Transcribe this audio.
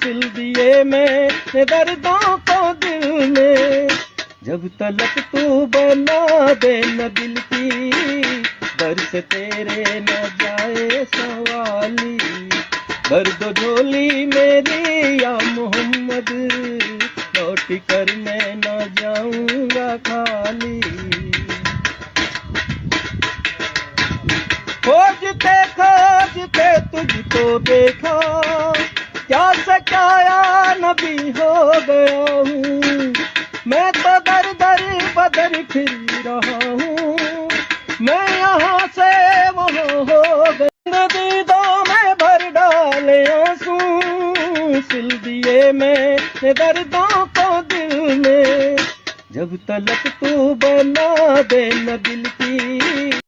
सिल दिए मैंने दर्दों को दिल में। जब तलक तू बना दे न दिल की, दर से तेरे न जाए सवाली। भर दो झोली मेरी या मोहम्मद, लौट कर मैं न जाऊंगा खाली। खोजते खोजते तुझको देखा, क्या सकाया नबी हो गया हूँ। मैं तो दर दर बदर फिर रहा हूँ, मैं यहाँ से वहाँ हो गया। दीदों में भर डाले आंसू, सिल दिए मैंने दर्दों को दिल में। जब तलक तू बना दे न दिल की,